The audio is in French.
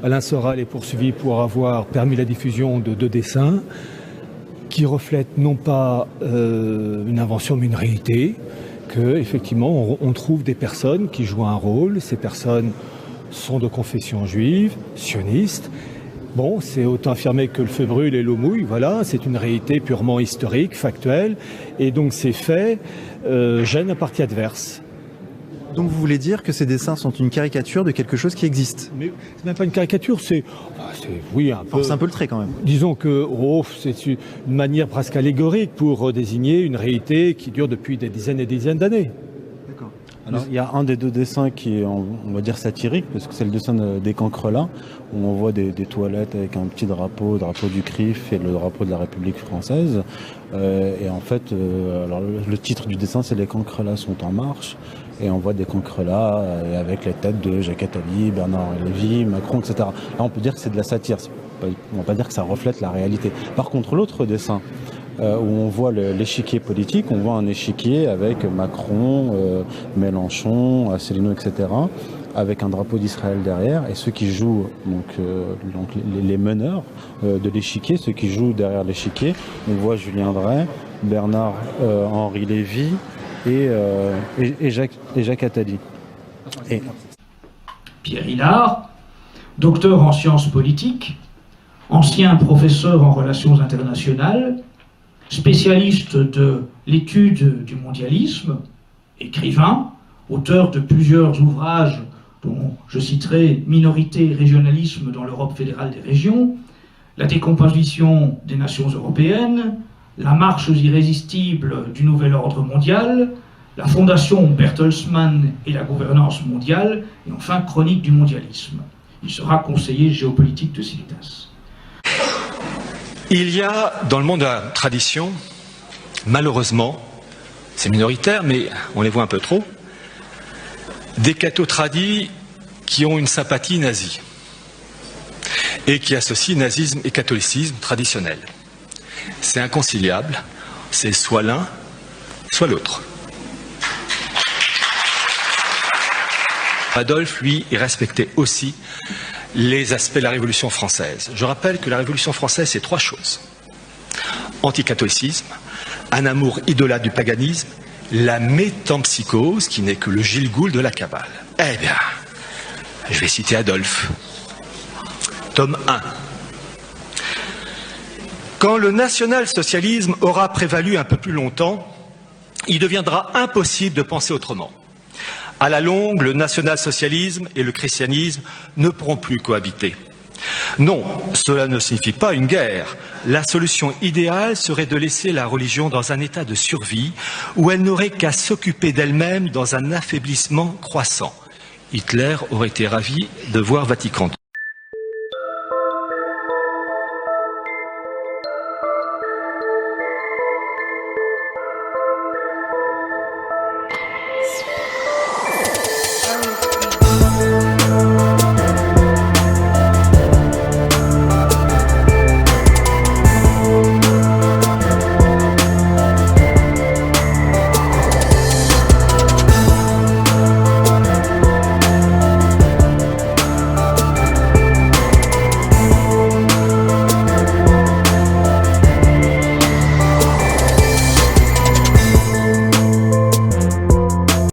Alain Soral est poursuivi pour avoir permis la diffusion de 2 dessins qui reflètent non pas une invention mais une réalité, que effectivement on trouve des personnes qui jouent un rôle. Ces personnes sont de confession juive, sionistes. Bon, c'est autant affirmer que le feu brûle et l'eau mouille, voilà, c'est une réalité purement historique, factuelle, et donc ces faits gênent la partie adverse. Donc vous voulez dire que ces dessins sont une caricature de quelque chose qui existe? Mais c'est même pas une caricature, c'est oui, un peu. C'est un peu le trait quand même. Disons que c'est une manière presque allégorique pour désigner une réalité qui dure depuis des dizaines et des dizaines d'années. D'accord. Alors, il y a un des 2 dessins qui est, on va dire, satirique, parce que c'est le dessin des Cancrelats, où on voit des toilettes avec un petit drapeau du CRIF et le drapeau de la République française. Et en fait, alors le titre du dessin, c'est « Les Cancrelats sont en marche ». Et on voit des cancrelats avec les têtes de Jacques Attali, Bernard Lévy, Macron, etc. Là, on peut dire que c'est de la satire. On ne va pas dire que ça reflète la réalité. Par contre, l'autre dessin, où on voit l'échiquier politique, on voit un échiquier avec Macron, Mélenchon, Asselineau, etc., avec un drapeau d'Israël derrière, et ceux qui jouent, donc les meneurs de l'échiquier, ceux qui jouent derrière l'échiquier, on voit Julien Drey, Bernard-Henri Lévy, et Jacques Attali. Pierre Hillard, docteur en sciences politiques, ancien professeur en relations internationales, spécialiste de l'étude du mondialisme, écrivain, auteur de plusieurs ouvrages dont je citerai « Minorité et régionalisme dans l'Europe fédérale des régions »,« La décomposition des nations européennes », La marche irrésistible du nouvel ordre mondial, la fondation Bertelsmann et la gouvernance mondiale, et enfin Chronique du mondialisme. Il sera conseiller géopolitique de Civitas. Il y a dans le monde de la tradition, malheureusement, c'est minoritaire mais on les voit un peu trop, des cathos tradis qui ont une sympathie nazie et qui associent nazisme et catholicisme traditionnel. C'est inconciliable, c'est soit l'un, soit l'autre. Adolphe, lui, il respectait aussi les aspects de la Révolution française. Je rappelle que la Révolution française, c'est 3 choses. Anticatholicisme, un amour idolâtre du paganisme, la métempsychose, qui n'est que le Gilles Gould de la Kabbale. Eh bien, je vais citer Adolphe. Tome 1. Quand le national-socialisme aura prévalu un peu plus longtemps, il deviendra impossible de penser autrement. À la longue, le national-socialisme et le christianisme ne pourront plus cohabiter. Non, cela ne signifie pas une guerre. La solution idéale serait de laisser la religion dans un état de survie où elle n'aurait qu'à s'occuper d'elle-même dans un affaiblissement croissant. Hitler aurait été ravi de voir Vatican II.